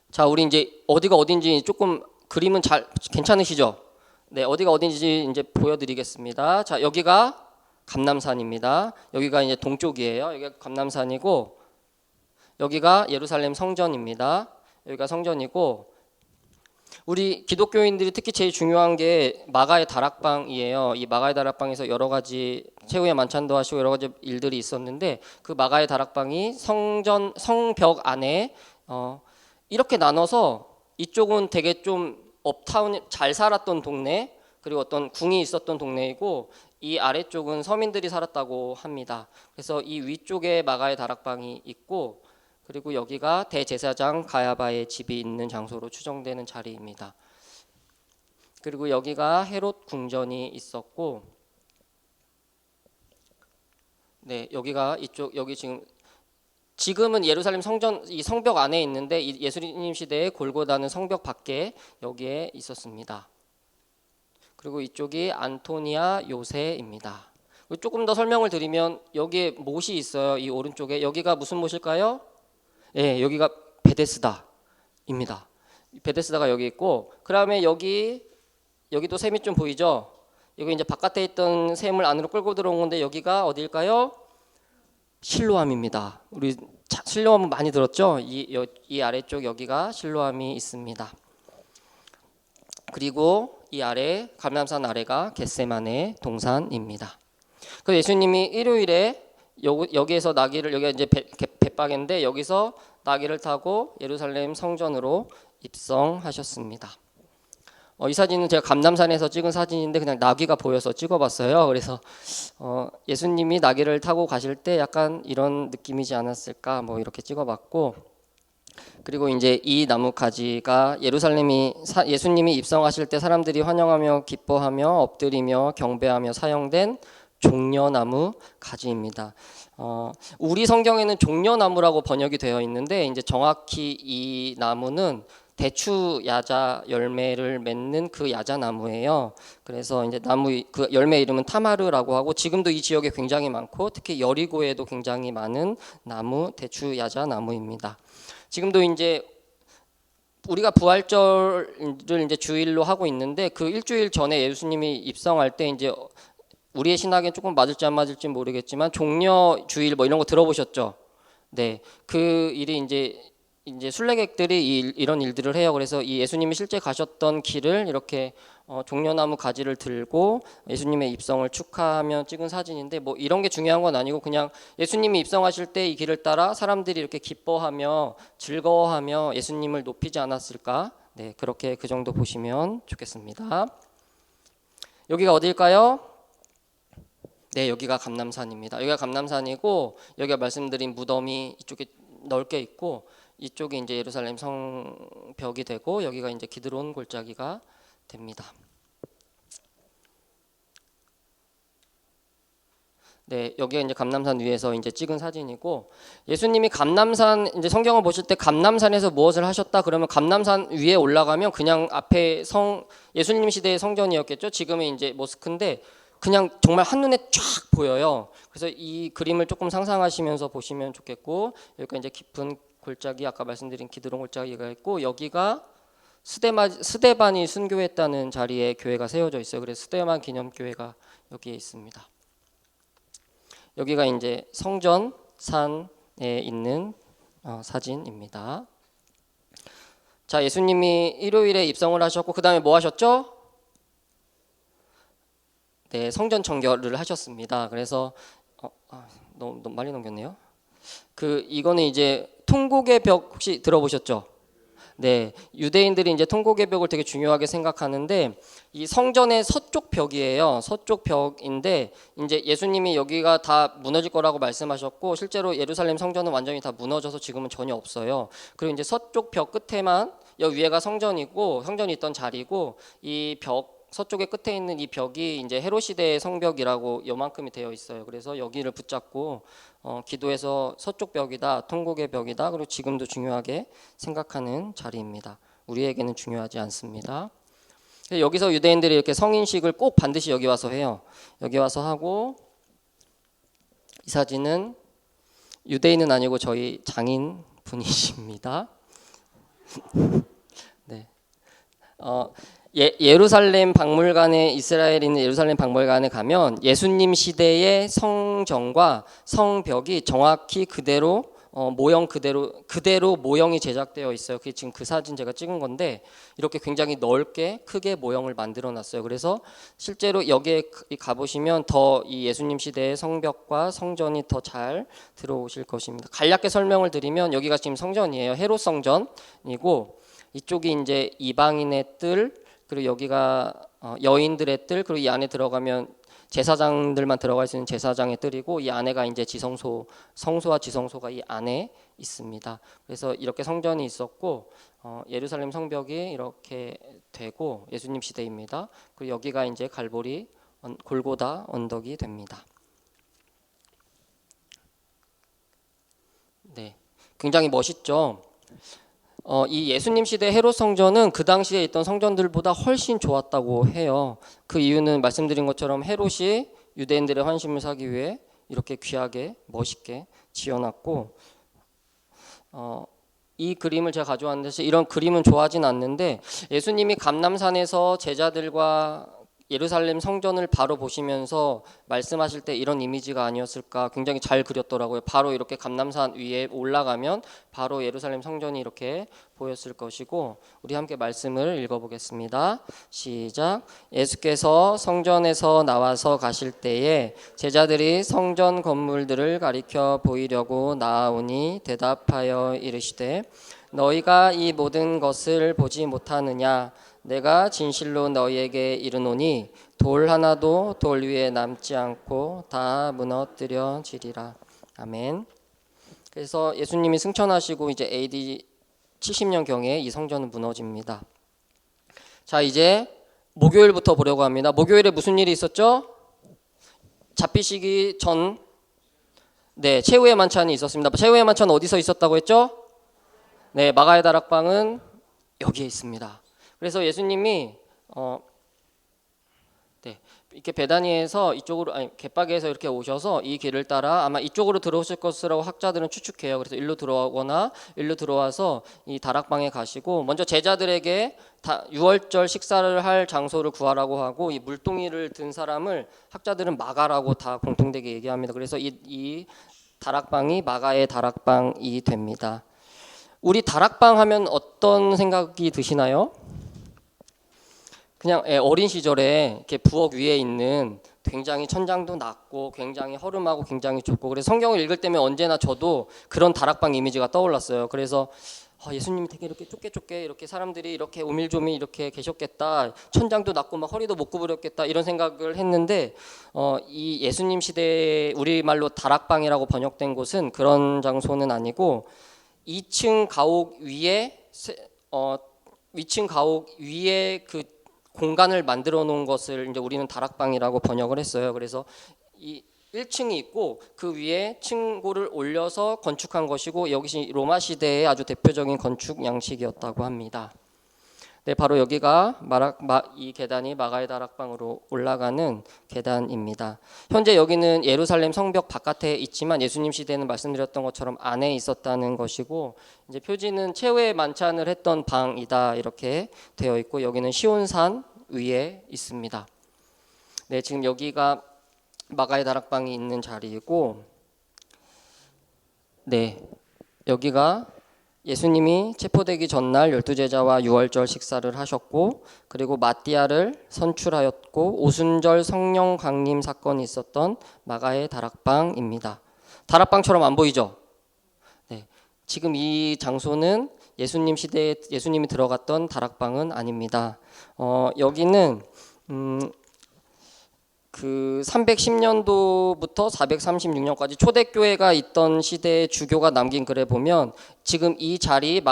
자, 우리 이제 어디가 어딘지 조금 그림은 잘 괜찮으시죠? 네, 어디가 어딘지 이제 보여드리겠습니다. 자, 여기가 감람산입니다. 여기가 이제 동쪽이에요. 여기가 감람산이고, 여기가 예루살렘 성전입니다. 여기가 성전이고, 우리 기독교인들이 특히 제일 중요한 게 마가의 다락방이에요. 이 마가의 다락방에서 여러 가지 최후의 만찬도 하시고 여러 가지 일들이 있었는데, 그 마가의 다락방이 성벽 안에 이렇게 나눠서 이쪽은 되게 좀 업타운 잘 살았던 동네, 그리고 어떤 궁이 있었던 동네이고, 이 아래쪽은 서민들이 살았다고 합니다. 그래서 이 위쪽에 마가의 다락방이 있고, 그리고 여기가 대제사장 가야바의 집이 있는 장소로 추정되는 자리입니다. 그리고 여기가 헤롯 궁전이 있었고, 네, 여기가 여기 지금은 예루살렘 성전 이 성벽 안에 있는데, 이 예수님 시대의 골고다는 성벽 밖에 여기에 있었습니다. 그리고 이쪽이 안토니아 요새입니다. 조금 더 설명을 드리면 여기에 못이 있어요. 이 오른쪽에 여기가 무슨 못일까요? 예, 여기가 베데스다입니다. 베데스다가 여기 있고, 그다음에 여기도 샘이 좀 보이죠? 여기 이제 바깥에 있던 샘을 안으로 끌고 들어온 건데, 여기가 어딜까요? 실로암입니다. 우리 실로암은 많이 들었죠? 이 아래쪽 여기가 실로암이 있습니다. 그리고 이 아래 감람산 아래가 겟세마네 동산입니다. 그 예수님이 일요일에 여기에서 나귀를, 여기가 이제 벳박인데 여기서 나귀를 타고 예루살렘 성전으로 입성하셨습니다. 이 사진은 제가 감람산에서 찍은 사진인데 그냥 나귀가 보여서 찍어봤어요. 그래서 예수님이 나귀를 타고 가실 때 약간 이런 느낌이지 않았을까, 뭐 이렇게 찍어봤고, 그리고 이제 이 나뭇가지가 예수님이 입성하실 때 사람들이 환영하며 기뻐하며 엎드리며 경배하며 사용된 종려나무 가지입니다. 우리 성경에는 종려나무라고 번역이 되어 있는데, 이제 정확히 이 나무는 대추 야자 열매를 맺는 그 야자나무예요. 그래서 이제 그 열매 이름은 타마르라고 하고, 지금도 이 지역에 굉장히 많고, 특히 여리고에도 굉장히 많은 나무, 대추 야자나무입니다. 지금도 이제 우리가 부활절을 이제 주일로 하고 있는데, 그 일주일 전에 예수님이 입성할 때 이제 우리의 신학에 조금 맞을지 안 맞을지 모르겠지만 종려 주일 뭐 이런 거 들어보셨죠? 네, 그 일이 이제 순례객들이 이런 일들을 해요. 그래서 이 예수님이 실제 가셨던 길을 이렇게 종려나무 가지를 들고 예수님의 입성을 축하하며 찍은 사진인데, 뭐 이런 게 중요한 건 아니고, 그냥 예수님이 입성하실 때 이 길을 따라 사람들이 이렇게 기뻐하며 즐거워하며 예수님을 높이지 않았을까? 네, 그렇게 그 정도 보시면 좋겠습니다. 여기가 어딜까요? 네, 여기가 감람산입니다. 여기가 감람산이고, 여기가 말씀드린 무덤이 이쪽에 넓게 있고, 이쪽이 이제 예루살렘 성벽이 되고, 여기가 이제 기드론 골짜기가 됩니다. 네, 여기가 이제 감람산 위에서 이제 찍은 사진이고, 예수님이 감람산 이제 성경을 보실 때 감람산에서 무엇을 하셨다 그러면 감람산 위에 올라가면 그냥 앞에 예수님 시대의 성전이었겠죠. 지금은 이제 모스크인데 그냥 정말 한눈에 쫙 보여요. 그래서 이 그림을 조금 상상하시면서 보시면 좋겠고, 여기가 이제 깊은 골짜기, 아까 말씀드린 기드론 골짜기가 있고, 여기가 스데반이 순교했다는 자리에 교회가 세워져 있어요. 그래서 스데반 기념교회가 여기에 있습니다. 여기가 이제 성전산에 있는 사진입니다. 자, 예수님이 일요일에 입성을 하셨고, 그 다음에 뭐 하셨죠? 네, 성전 청결을 하셨습니다. 그래서 너무 많이 넘겼네요. 이거는 이제 통곡의 벽 혹시 들어보셨죠? 네, 유대인들이 이제 통곡의 벽을 되게 중요하게 생각하는데 이 성전의 서쪽 벽이에요. 서쪽 벽인데 이제 예수님이 여기가 다 무너질 거라고 말씀하셨고 실제로 예루살렘 성전은 완전히 다 무너져서 지금은 전혀 없어요. 그리고 이제 서쪽 벽 끝에만 여기 위에가 성전이고 성전이 있던 자리고 이 벽 서쪽의 끝에 있는 이 벽이 이제 헤롯 시대의 성벽이라고 요만큼이 되어 있어요. 그래서 여기를 붙잡고 기도해서 서쪽 벽이다, 통곡의 벽이다. 그리고 지금도 중요하게 생각하는 자리입니다. 우리에게는 중요하지 않습니다. 여기서 유대인들이 이렇게 성인식을 꼭 반드시 여기 와서 해요. 여기 와서 하고 이 사진은 유대인은 아니고 저희 장인 분이십니다. 네. 예루살렘 박물관에 이스라엘에 있는 예루살렘 박물관에 가면 예수님 시대의 성전과 성벽이 정확히 그대로 모형 그대로 모형이 제작되어 있어요. 그게 지금 그 사진 제가 찍은 건데 이렇게 굉장히 넓게 크게 모형을 만들어 놨어요. 그래서 실제로 여기에 가보시면 더 이 예수님 시대의 성벽과 성전이 더 잘 들어오실 것입니다. 간략하게 설명을 드리면 여기가 지금 성전이에요. 헤롯 성전이고 이쪽이 이제 이방인의 뜰, 그리고 여기가 여인들의 뜰, 그리고 이 안에 들어가면 제사장들만 들어갈 수 있는 제사장의 뜰이고 이 안에가 이제 지성소, 성소와 지성소가 이 안에 있습니다. 그래서 이렇게 성전이 있었고 예루살렘 성벽이 이렇게 되고 예수님 시대입니다. 그리고 여기가 이제 갈보리 골고다 언덕이 됩니다. 네, 굉장히 멋있죠. 이 예수님 시대 헤롯 성전은 그 당시에 있던 성전들보다 훨씬 좋았다고 해요. 그 이유는 말씀드린 것처럼 헤롯이 유대인들의 환심을 사기 위해 이렇게 귀하게 멋있게 지어놨고 이 그림을 제가 가져왔는데 이런 그림은 좋아하진 않는데 예수님이 감람산에서 제자들과 예루살렘 성전을 바로 보시면서 말씀하실 때 이런 이미지가 아니었을까 굉장히 잘 그렸더라고요. 바로 이렇게 감람산 위에 올라가면 바로 예루살렘 성전이 이렇게 보였을 것이고 우리 함께 말씀을 읽어보겠습니다. 시작. 예수께서 성전에서 나와서 가실 때에 제자들이 성전 건물들을 가리켜 보이려고 나아오니 대답하여 이르시되 너희가 이 모든 것을 보지 못하느냐? 내가 진실로 너희에게 이르노니 돌 하나도 돌 위에 남지 않고 다 무너뜨려지리라. 아멘. 그래서 예수님이 승천하시고 이제 AD 70년경에 이 성전은 무너집니다. 자, 이제 목요일부터 보려고 합니다. 목요일에 무슨 일이 있었죠? 잡히시기 전 네, 최후의 만찬이 있었습니다. 최후의 만찬 어디서 있었다고 했죠? 네, 마가의 다락방은 여기에 있습니다. 그래서 예수님이 이렇게 베다니에서 이쪽으로 갯바게에서 이렇게 오셔서 이 길을 따라 아마 이쪽으로 들어오실 것이라고 학자들은 추측해요. 그래서 일로 들어오거나 일로 들어와서 이 다락방에 가시고 먼저 제자들에게 유월절 식사를 할 장소를 구하라고 하고 이 물동이를 든 사람을 학자들은 마가라고 다 공통되게 얘기합니다. 그래서 이 다락방이 마가의 다락방이 됩니다. 우리 다락방 하면 어떤 생각이 드시나요? 그냥 어린 시절에 이렇게 부엌 위에 있는 굉장히 천장도 낮고 굉장히 허름하고 굉장히 좁고 그래서 성경을 읽을 때면 언제나 저도 그런 다락방 이미지가 떠올랐어요. 그래서 예수님이 되게 이렇게 좁게 이렇게 사람들이 이렇게 오밀조밀 이렇게 계셨겠다. 천장도 낮고 막 허리도 못 구부렸겠다 이런 생각을 했는데 이 예수님 시대에 우리말로 다락방이라고 번역된 곳은 그런 장소는 아니고 2층 가옥 위에 그 공간을 만들어 놓은 것을 이제 우리는 다락방이라고 번역을 했어요. 그래서 이 1층이 있고 그 위에 층고를 올려서 건축한 것이고 여기 로마 시대의 아주 대표적인 건축 양식이었다고 합니다. 네, 바로 여기가 이 계단이 마가의 다락방으로 올라가는 계단입니다. 현재 여기는 예루살렘 성벽 바깥에 있지만 예수님 시대는 말씀드렸던 것처럼 안에 있었다는 것이고 이제 표지는 최후의 만찬을 했던 방이다 이렇게 되어 있고 여기는 시온산 위에 있습니다. 네, 지금 여기가 마가의 다락방이 있는 자리이고 네, 여기가 예수님이 체포되기 전날 12제자와 유월절 식사를 하셨고 그리고 마띠아를 선출하였고 오순절 성령 강림 사건이 있었던 마가의 다락방입니다. 다락방처럼 안 보이죠? 지금 이 장소는 예수님 시대에 예수님이 들어갔던 다락방은 아닙니다. 여기는 그 310년도부터 436년까지 초대교회가 있던 시대의 주교가 남긴 글에 보면 지금 이 자리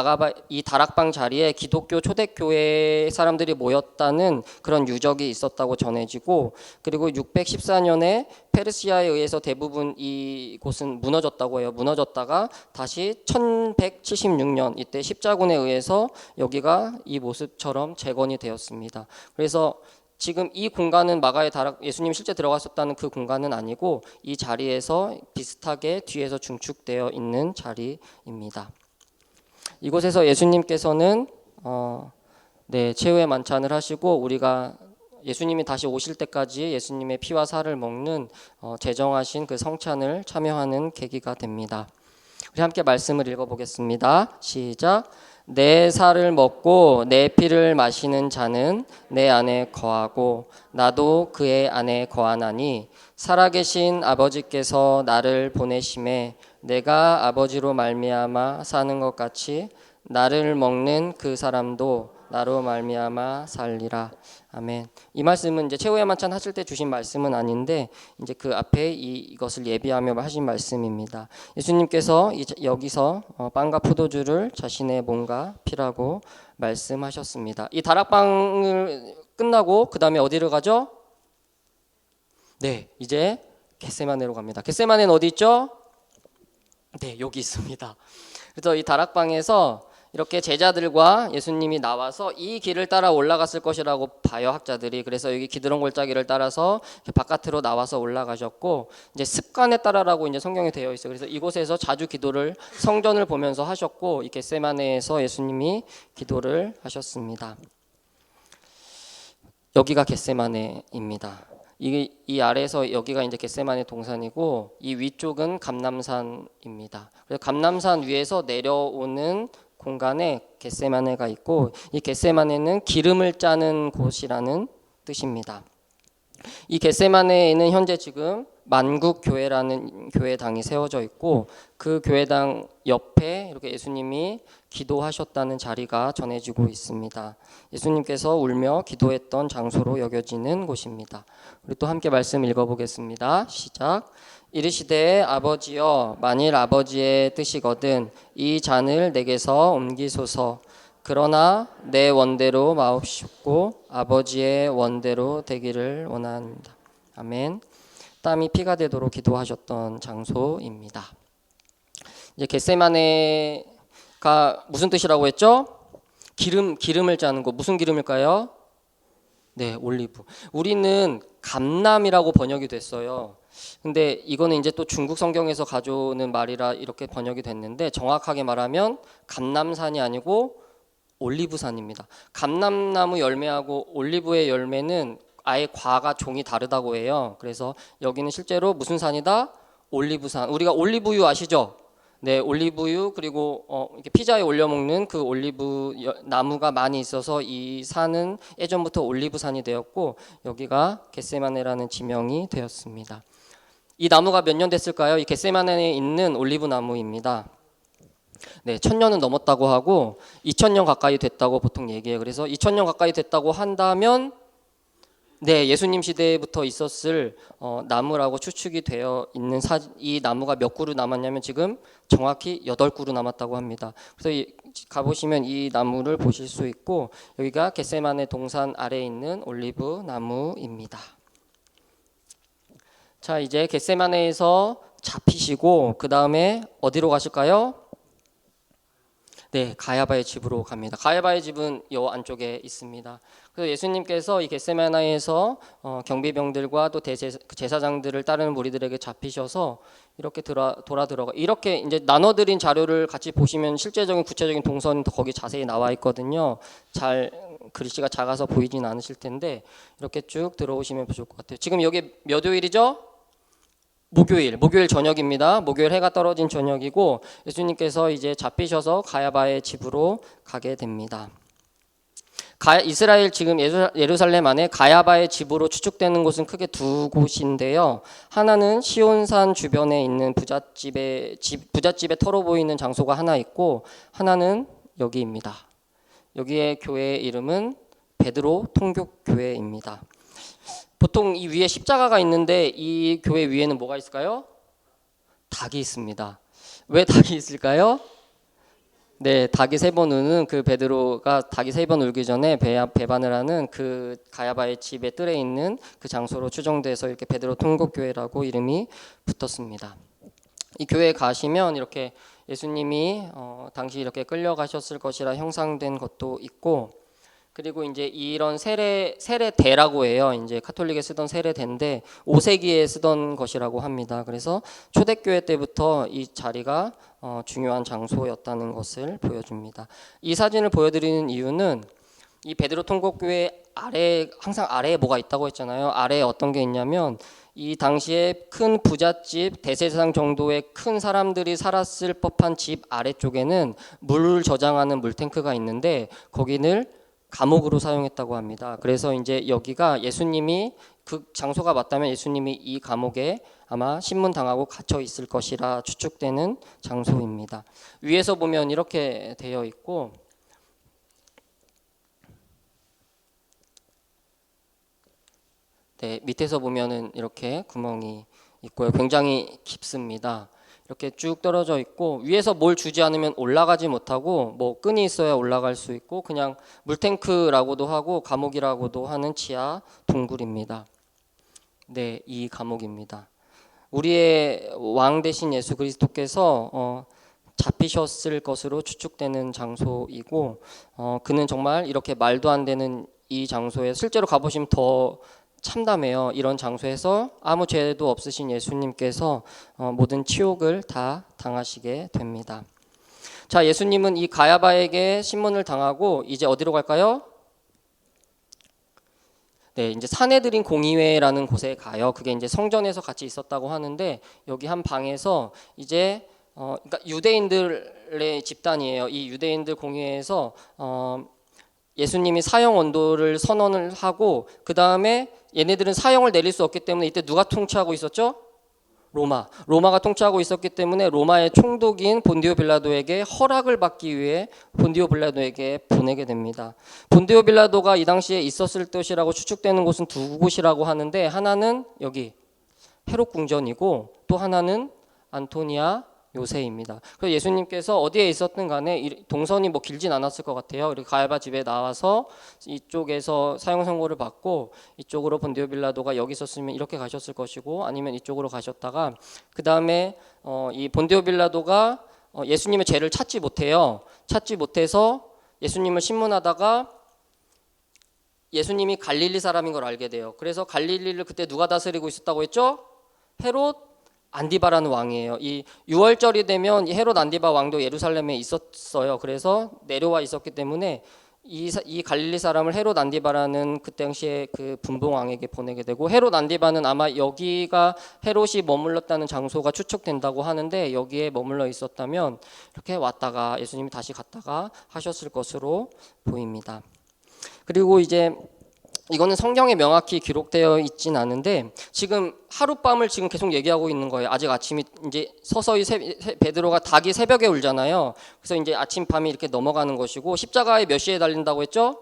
이 다락방 자리에 기독교 초대교회 사람들이 모였다는 그런 유적이 있었다고 전해지고, 그리고 614년에 페르시아에 의해서 대부분 이곳은 무너졌다고 해요. 무너졌다가 다시 1176년 이때 십자군에 의해서 여기가 이 모습처럼 재건이 되었습니다. 그래서 지금 이 공간은 마가의 다락, 예수님이 실제 들어갔었다는 그 공간은 아니고 이 자리에서 비슷하게 뒤에서 중축되어 있는 자리입니다. 이곳에서 예수님께서는 최후의 만찬을 하시고 우리가 예수님이 다시 오실 때까지 예수님의 피와 살을 먹는 제정하신 그 성찬을 참여하는 계기가 됩니다. 우리 함께 말씀을 읽어보겠습니다. 시작. 내 살을 먹고 내 피를 마시는 자는 내 안에 거하고 나도 그의 안에 거하나니 살아계신 아버지께서 나를 보내심에 내가 아버지로 말미암아 사는 것 같이 나를 먹는 그 사람도 나로 말미암아 살리라. 아멘. 이 말씀은 이제 최후의 만찬 하실 때 주신 말씀은 아닌데 이제 그 앞에 이것을 예비하며 하신 말씀입니다. 예수님께서 여기서 빵과 포도주를 자신의 몸과 피라고 말씀하셨습니다. 이 다락방을 끝나고 그 다음에 어디로 가죠? 네, 이제 겟세마네로 갑니다. 겟세마네는 어디 있죠? 네, 여기 있습니다. 그래서 이 다락방에서 이렇게 제자들과 예수님이 나와서 이 길을 따라 올라갔을 것이라고 봐요, 학자들이. 그래서 여기 기드론 골짜기를 따라서 바깥으로 나와서 올라가셨고, 이제 습관에 따라라고 이제 성경에 되어 있어요. 그래서 이곳에서 자주 기도를 성전을 보면서 하셨고, 이 겟세마네에서 예수님이 기도를 하셨습니다. 여기가 겟세마네입니다. 이 아래에서 여기가 이제 겟세마네 동산이고, 이 위쪽은 감람산입니다. 그래서 감람산 위에서 내려오는 공간에 겟세마네가 있고, 이 겟세마네는 기름을 짜는 곳이라는 뜻입니다. 이 겟세마네에는 현재 지금 만국교회라는 교회당이 세워져 있고, 그 교회당 옆에 이렇게 예수님이 기도하셨다는 자리가 전해지고 있습니다. 예수님께서 울며 기도했던 장소로 여겨지는 곳입니다. 우리 또 함께 말씀 읽어보겠습니다. 시작. 이르시되 아버지여, 만일 아버지의 뜻이거든 이 잔을 내게서 옮기소서. 그러나 내 원대로 마옵시고 아버지의 원대로 되기를 원합니다. 아멘. 땀이 피가 되도록 기도하셨던 장소입니다. 이제 겟세마네가 무슨 뜻이라고 했죠? 기름을 짜는 거. 무슨 기름일까요? 네, 올리브. 우리는 감람이라고 번역이 됐어요. 근데 이거는 이제 또 중국 성경에서 가져오는 말이라 이렇게 번역이 됐는데, 정확하게 말하면 감람산이 아니고 올리브산입니다. 감람나무 열매하고 올리브의 열매는 아예 과가 종이 다르다고 해요. 그래서 여기는 실제로 무슨 산이다? 올리브산. 우리가 올리브유 아시죠? 네, 올리브유, 그리고 이렇게 피자에 올려 먹는 그 올리브 나무가 많이 있어서 이 산은 예전부터 올리브산이 되었고, 여기가 겟세마네라는 지명이 되었습니다. 이 나무가 몇 년 됐을까요? 이 겟세마네에 있는 올리브 나무입니다. 네, 1000년은 넘었다고 하고 2000년 가까이 됐다고 보통 얘기해요. 그래서 2000년 가까이 됐다고 한다면 네, 예수님 시대부터 있었을 나무라고 추측이 되어 있는 이 나무가 몇 그루 남았냐면 지금 정확히 8그루 남았다고 합니다. 그래서 가보시면 이 나무를 보실 수 있고, 여기가 겟세마네 동산 아래에 있는 올리브 나무입니다. 자, 이제 겟세마네에서 잡히시고 그 다음에 어디로 가실까요? 네, 가야바의 집으로 갑니다. 가야바의 집은 요 안쪽에 있습니다. 그래서 예수님께서 이 겟세마네에서 경비병들과 또 제사장들을 따르는 무리들에게 잡히셔서 이렇게 돌아 들어가. 이렇게 이제 나눠드린 자료를 같이 보시면 실제적인 구체적인 동선이 더 거기 자세히 나와 있거든요. 잘 글씨가 작아서 보이진 않으실 텐데 이렇게 쭉 들어오시면 좋을 것 같아요. 지금 여기 몇 요일이죠? 목요일 저녁입니다. 목요일 해가 떨어진 저녁이고 예수님께서 이제 잡히셔서 가야바의 집으로 가게 됩니다. 이스라엘 지금 예루살렘 안에 가야바의 집으로 추측되는 곳은 크게 두 곳인데요. 하나는 시온산 주변에 있는 부잣집에 털어 보이는 장소가 하나 있고, 하나는 여기입니다. 여기의 교회의 이름은 베드로 통곡교회입니다. 보통 이 위에 십자가가 있는데 이 교회 위에는 뭐가 있을까요? 닭이 있습니다. 왜 닭이 있을까요? 네, 닭이 세 번 우는 그 베드로가 닭이 세 번 울기 전에 배반을 하는 그 가야바의 집에 뜰에 있는 그 장소로 추정돼서 이렇게 베드로 통곡교회라고 이름이 붙었습니다. 이 교회에 가시면 이렇게 예수님이 당시 이렇게 끌려가셨을 것이라 형상된 것도 있고, 그리고 이제 이런 세례대라고 해요. 이제 카톨릭에 쓰던 세례대인데 5세기에 쓰던 것이라고 합니다. 그래서 초대교회 때부터 이 자리가 중요한 장소였다는 것을 보여줍니다. 이 사진을 보여드리는 이유는 이 베드로 통곡교회 아래, 항상 아래에 뭐가 있다고 했잖아요. 아래에 어떤 게 있냐면 이 당시에 큰 부잣집 대세상 정도의 큰 사람들이 살았을 법한 집 아래쪽에는 물을 저장하는 물탱크가 있는데 거기를 감옥으로 사용했다고 합니다. 그래서 이제 여기가 예수님이 그 장소가 맞다면 예수님이 이 감옥에 아마 신문당하고 갇혀 있을 것이라 추측되는 장소입니다. 위에서 보면 이렇게 되어 있고, 네, 밑에서 보면은 이렇게 구멍이 있고요. 굉장히 깊습니다. 이렇게 쭉 떨어져 있고, 위에서 뭘 주지 않으면 올라가지 못하고, 뭐 끈이 있어야 올라갈 수 있고, 그냥 물탱크라고도 하고 감옥이라고도 하는 지하 동굴입니다. 네, 이 감옥입니다. 우리의 왕 대신 예수 그리스도께서 잡히셨을 것으로 추측되는 장소이고, 그는 정말 이렇게 말도 안 되는 이 장소에 실제로 가보시면 더 참담해요. 이런 장소에서 아무 죄도 없으신 예수님께서 모든 치욕을 다 당하시게 됩니다. 자, 예수님은 이 가야바에게 신문을 당하고 이제 어디로 갈까요? 네, 이제 사내들인 공의회라는 곳에 가요. 그게 이제 성전에서 같이 있었다고 하는데 여기 한 방에서 이제 그러니까 유대인들의 집단이에요. 이 유대인들 공의회에서 예수님이 사형 언도를 선언을 하고 그 다음에 얘네들은 사형을 내릴 수 없기 때문에 이때 누가 통치하고 있었죠? 로마가 통치하고 있었기 때문에 로마의 총독인 본디오 빌라도에게 허락을 받기 위해 본디오 빌라도에게 보내게 됩니다. 본디오 빌라도가 이 당시에 있었을 것이라고 추측되는 곳은 두 곳이라고 하는데 하나는 여기 헤롯 궁전이고 또 하나는 안토니아 요새입니다. 그래서 예수님께서 어디에 있었든 간에 동선이 뭐 길진 않았을 것 같아요. 이렇게 가야바 집에 나와서 이쪽에서 사형 선고를 받고 이쪽으로 본디오 빌라도가 여기 있었으면 이렇게 가셨을 것이고 아니면 이쪽으로 가셨다가 그 다음에 이 본디오 빌라도가 예수님의 죄를 찾지 못해요. 찾지 못해서 예수님을 신문하다가 예수님이 갈릴리 사람인 걸 알게 돼요. 그래서 갈릴리를 그때 누가 다스리고 있었다고 했죠? 헤롯 안디바라는 왕이에요. 이 6월절이 되면 헤롯 안디바 왕도 예루살렘에 있었어요. 그래서 내려와 있었기 때문에 이 갈릴리 사람을 헤롯 안디바라는 그 당시에 그 분봉 왕에게 보내게 되고 헤롯 안디바는 아마 여기가 헤롯이 머물렀다는 장소가 추측된다고 하는데 여기에 머물러 있었다면 이렇게 왔다가 예수님이 다시 갔다가 하셨을 것으로 보입니다. 그리고 이제 이거는 성경에 명확히 기록되어 있진 않은데 지금 하룻밤을 지금 계속 얘기하고 있는 거예요. 아직 아침이 이제 서서히 베드로가 닭이 새벽에 울잖아요. 그래서 이제 아침 밤이 이렇게 넘어가는 것이고 십자가에 몇 시에 달린다고 했죠?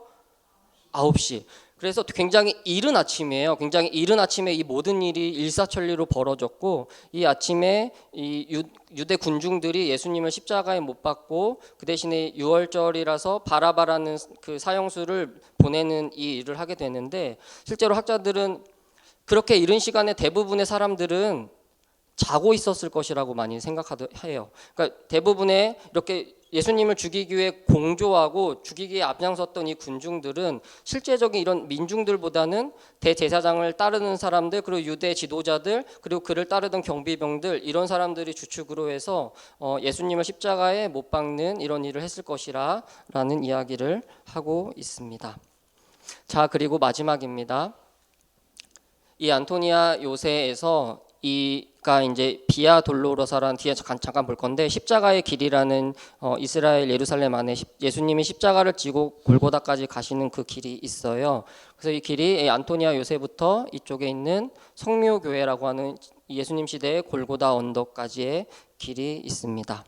9시. 그래서 굉장히 이른 아침이에요. 굉장히 이른 아침에 이 모든 일이 일사천리로 벌어졌고 이 아침에 이 유대 군중들이 예수님을 십자가에 못 박고 그 대신에 6월절이라서 바라바라는 그 사형수를 보내는 이 일을 하게 되는데 실제로 학자들은 그렇게 이른 시간에 대부분의 사람들은 자고 있었을 것이라고 많이 생각해요. 그러니까 대부분의 이렇게 예수님을 죽이기 위해 공조하고 죽이기에 앞장섰던 이 군중들은 실제적인 이런 민중들보다는 대제사장을 따르는 사람들 그리고 유대 지도자들 그리고 그를 따르던 경비병들 이런 사람들이 주축으로 해서 예수님을 십자가에 못 박는 이런 일을 했을 것이라 라는 이야기를 하고 있습니다. 자, 그리고 마지막입니다. 이 안토니아 요새에서 이 이제 비아 돌로로사라는 뒤에 잠깐 볼 건데 십자가의 길이라는 이스라엘 예루살렘 안에 예수님이 십자가를 지고 골고다까지 가시는 그 길이 있어요. 그래서 이 길이 안토니아 요새부터 이쪽에 있는 성묘교회라고 하는 예수님 시대의 골고다 언덕까지의 길이 있습니다.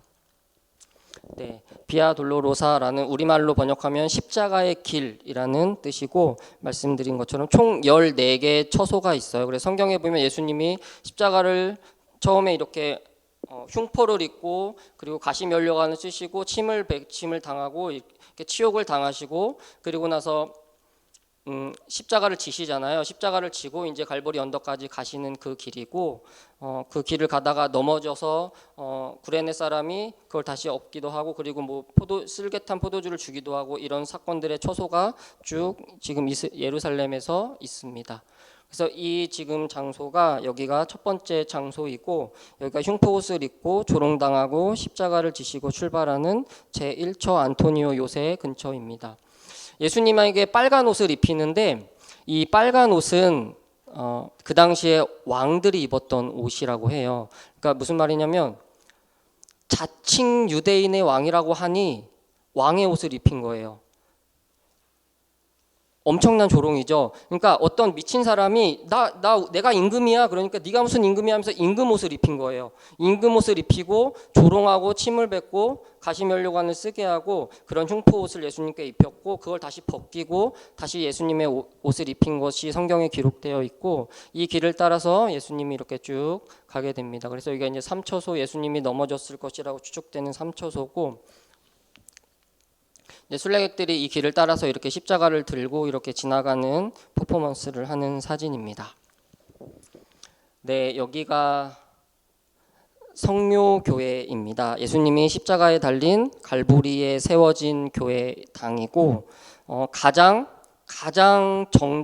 네, 비아 돌로로사라는 우리말로 번역하면 십자가의 길이라는 뜻이고 말씀드린 것처럼 총 14개의 처소가 있어요. 그래서 성경에 보면 예수님이 십자가를 처음에 이렇게 흉포를 입고 그리고 가시면류관을 쓰시고 침을 당하고 이렇게 치욕을 당하시고 그리고 나서 십자가를 지시잖아요. 십자가를 지고 이제 갈보리 언덕까지 가시는 그 길이고 그 길을 가다가 넘어져서 구레네 사람이 그걸 다시 업기도 하고 그리고 뭐 쓸개탄 포도주를 주기도 하고 이런 사건들의 처소가 쭉 지금 예루살렘에서 있습니다. 그래서 이 지금 장소가 여기가 첫 번째 장소이고 여기가 흉포옷을 입고 조롱당하고 십자가를 지시고 출발하는 제1처 안토니오 요새 근처입니다. 예수님에게 빨간 옷을 입히는데 이 빨간 옷은 그 당시에 왕들이 입었던 옷이라고 해요. 그러니까 무슨 말이냐면 자칭 유대인의 왕이라고 하니 왕의 옷을 입힌 거예요. 엄청난 조롱이죠. 그러니까 어떤 미친 사람이 내가 임금이야. 그러니까 네가 무슨 임금이야 하면서 임금 옷을 입힌 거예요. 임금 옷을 입히고 조롱하고 침을 뱉고 가시면류관을 쓰게 하고 그런 흉포 옷을 예수님께 입혔고 그걸 다시 벗기고 다시 예수님의 옷을 입힌 것이 성경에 기록되어 있고 이 길을 따라서 예수님이 이렇게 쭉 가게 됩니다. 그래서 이게 이제 3처소 예수님이 넘어졌을 것이라고 추측되는 3처소고 순례객들이 이 길을 따라서 이렇게 십자가를 들고 이렇게 지나가는 퍼포먼스를 하는 사진입니다. 네, 여기가 성묘교회입니다. 예수님이 십자가에 달린 갈보리에 세워진 교회당이고 가장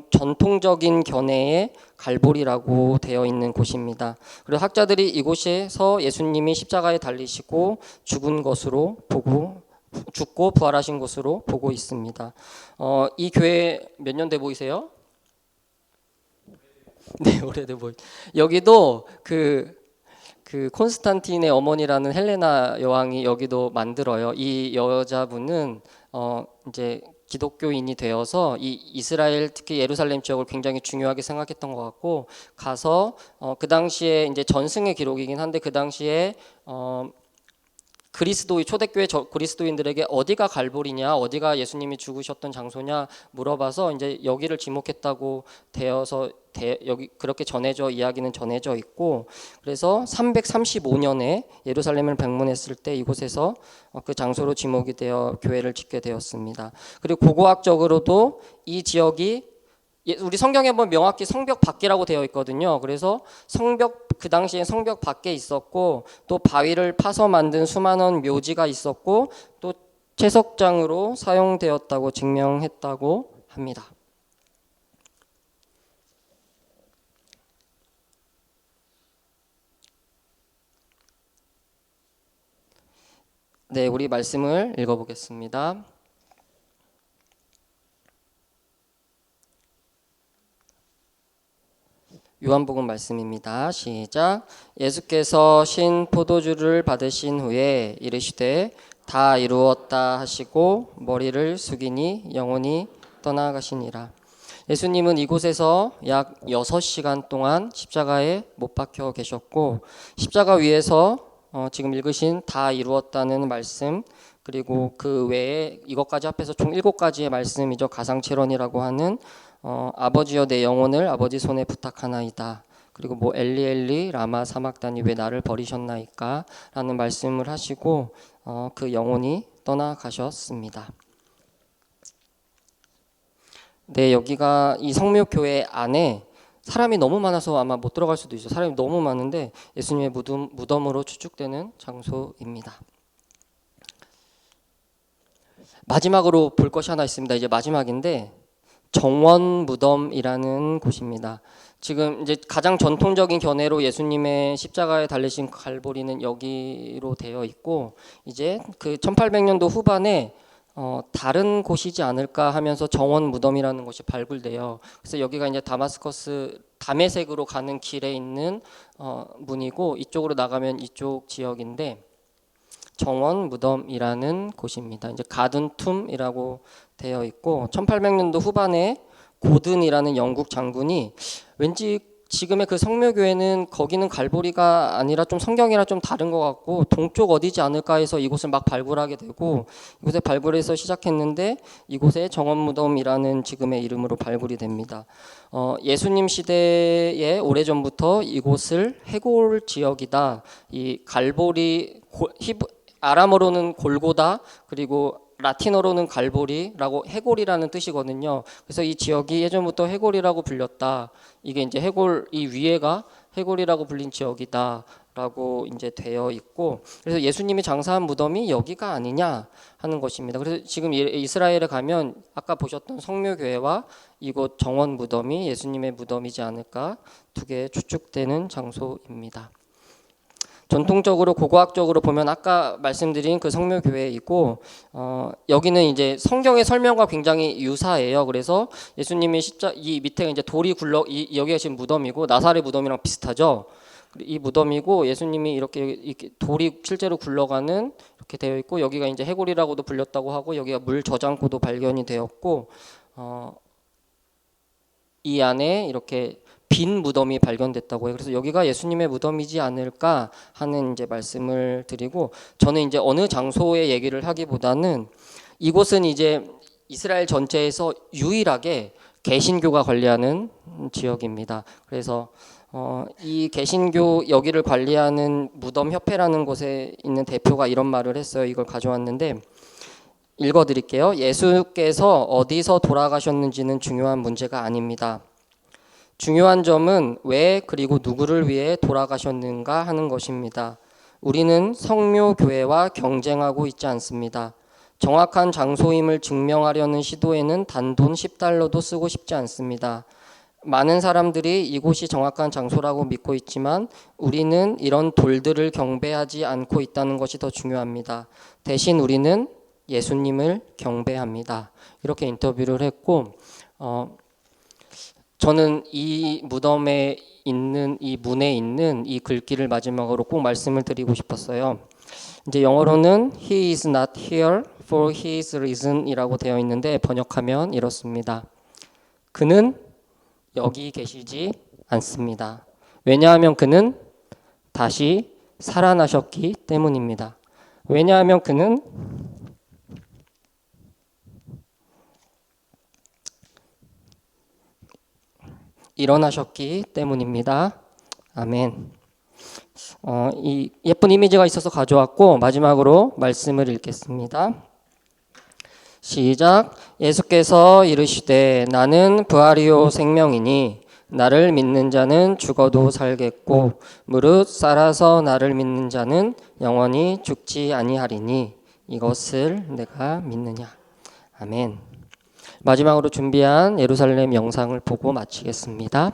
전통적인 견해의 갈보리라고 되어 있는 곳입니다. 그리고 학자들이 이곳에서 예수님이 십자가에 달리시고 죽고 부활하신 곳으로 보고 있습니다. 이 교회 몇 년대 보이세요? 네, 오래돼 보이. 여기도 그 콘스탄틴의 어머니라는 헬레나 여왕이 여기도 만들어요. 이 여자분은 이제 기독교인이 되어서 이 이스라엘 특히 예루살렘 지역을 굉장히 중요하게 생각했던 것 같고 가서 그 당시에 이제 전승의 기록이긴 한데 그 당시에 초대교회 그리스도인들에게 어디가 갈보리냐, 어디가 예수님이 죽으셨던 장소냐 물어봐서 이제 여기를 지목했다고 되어서 여기 그렇게 이야기는 전해져 있고 그래서 335년에 예루살렘을 방문했을 때 이곳에서 그 장소로 지목이 되어 교회를 짓게 되었습니다. 그리고 고고학적으로도 이 지역이 우리 성경에 보면 명확히 성벽 밖이라고 되어 있거든요. 그래서 그 당시에 성벽 밖에 있었고 또 바위를 파서 만든 수많은 묘지가 있었고 또 채석장으로 사용되었다고 증명했다고 합니다. 네, 우리 말씀을 읽어보겠습니다. 요한복음 말씀입니다. 시작. 예수께서 신 포도주를 받으신 후에 이르시되 다 이루었다 하시고 머리를 숙이니 영혼이 떠나가시니라. 예수님은 이곳에서 약 6시간 동안 십자가에 못 박혀 계셨고 십자가 위에서 지금 읽으신 다 이루었다는 말씀 그리고 그 외에 이것까지 합해서 총 7가지의 말씀이죠. 가상체론이라고 하는 아버지여 내 영혼을 아버지 손에 부탁하나이다. 그리고 뭐 엘리 엘리 라마 사막다니 왜 나를 버리셨나이까 라는 말씀을 하시고 그 영혼이 떠나가셨습니다. 네, 여기가 이 성묘교회 안에 사람이 너무 많아서 아마 못 들어갈 수도 있어요. 사람이 너무 많은데 예수님의 무덤으로 추측되는 장소입니다. 마지막으로 볼 것이 하나 있습니다. 이제 마지막인데 정원 무덤이라는 곳입니다. 지금 이제 가장 전통적인 견해로 예수님의 십자가에 달리신 갈보리는 여기로 되어 있고 이제 그 1800년도 후반에 다른 곳이지 않을까 하면서 정원 무덤이라는 곳이 발굴돼요. 그래서 여기가 이제 다마스커스 다메섹으로 가는 길에 있는 문이고, 이쪽으로 나가면 이쪽 지역인데 정원 무덤이라는 곳입니다. 이제 가든 툼이라고 되어 있고, 1800년도 후반에 고든이라는 영국 장군이, 왠지 지금의 그 성묘교회는 거기는 갈보리가 아니라 좀 성경이랑 좀 다른 것 같고 동쪽 어디지 않을까 해서 이곳을 막 발굴하게 되고, 이곳에 발굴해서 시작했는데 이곳에 정원무덤이라는 지금의 이름으로 발굴이 됩니다. 예수님 시대에 오래전부터 이곳을 해골 지역이다, 이 갈보리 아람어로는 골고다, 그리고 라틴어로는 갈보리라고 해골이라는 뜻이거든요. 그래서 이 지역이 예전부터 해골이라고 불렸다. 이게 이제 해골, 이 위에가 해골이라고 불린 지역이다라고 이제 되어 있고, 그래서 예수님이 장사한 무덤이 여기가 아니냐 하는 것입니다. 그래서 지금 이스라엘에 가면 아까 보셨던 성묘교회와 이곳 정원 무덤이 예수님의 무덤이지 않을까 두 개 추측되는 장소입니다. 전통적으로 고고학적으로 보면 아까 말씀드린 그 성묘교회이고, 여기는 이제 성경의 설명과 굉장히 유사해요. 그래서 예수님이 이 밑에 이제 돌이 여기가 지금 무덤이고 나사렛 무덤이랑 비슷하죠. 이 무덤이고 예수님이 이렇게 돌이 실제로 굴러가는 이렇게 되어 있고, 여기가 이제 해골이라고도 불렸다고 하고, 여기가 물 저장고도 발견이 되었고, 이 안에 이렇게 빈 무덤이 발견됐다고 해요. 그래서 여기가 예수님의 무덤이지 않을까 하는 이제 말씀을 드리고, 저는 이제 어느 장소의 얘기를 하기보다는 이곳은 이제 이스라엘 전체에서 유일하게 개신교가 관리하는 지역입니다. 그래서 이 개신교 여기를 관리하는 무덤 협회라는 곳에 있는 대표가 이런 말을 했어요. 이걸 가져왔는데 읽어드릴게요. 예수께서 어디서 돌아가셨는지는 중요한 문제가 아닙니다. 중요한 점은 왜 그리고 누구를 위해 돌아가셨는가 하는 것입니다. 우리는 성묘교회와 경쟁하고 있지 않습니다. 정확한 장소임을 증명하려는 시도에는 단돈 10달러도 쓰고 싶지 않습니다. 많은 사람들이 이곳이 정확한 장소라고 믿고 있지만 우리는 이런 돌들을 경배하지 않고 있다는 것이 더 중요합니다. 대신 우리는 예수님을 경배합니다. 이렇게 인터뷰를 했고, 저는 이 무덤에 있는 이 문에 있는 이 글귀를 마지막으로 꼭 말씀을 드리고 싶었어요. 이제 영어로는 He is not here for his reason이라고 되어 있는데 번역하면 이렇습니다. 그는 여기 계시지 않습니다. 왜냐하면 그는 다시 살아나셨기 때문입니다. 왜냐하면 그는 일어나셨기 때문입니다. 아멘. 이 예쁜 이미지가 있어서 가져왔고 마지막으로 말씀을 읽겠습니다. 시작. 예수께서 이르시되 나는 부활이요 생명이니 나를 믿는 자는 죽어도 살겠고 무릇 살아서 나를 믿는 자는 영원히 죽지 아니하리니 이것을 내가 믿느냐. 아멘. 마지막으로 준비한 예루살렘 영상을 보고 마치겠습니다.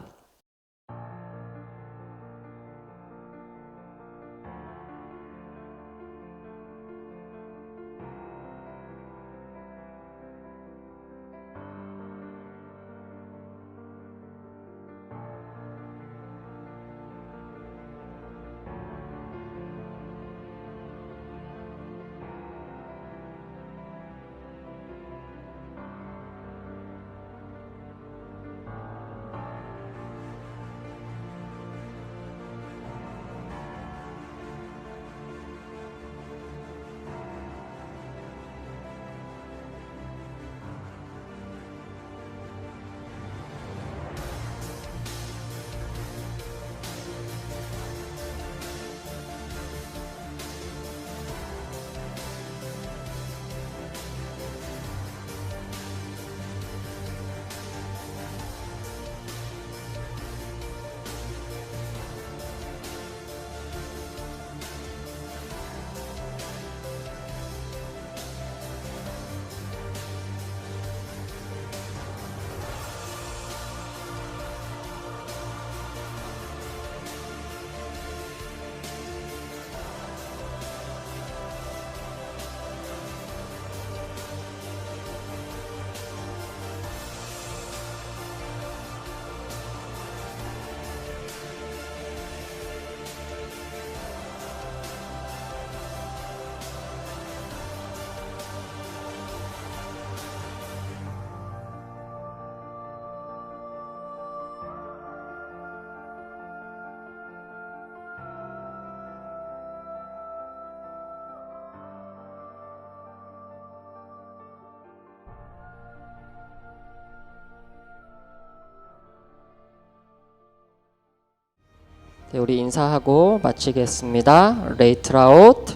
네, 우리 인사하고 마치겠습니다. 레이트라웃.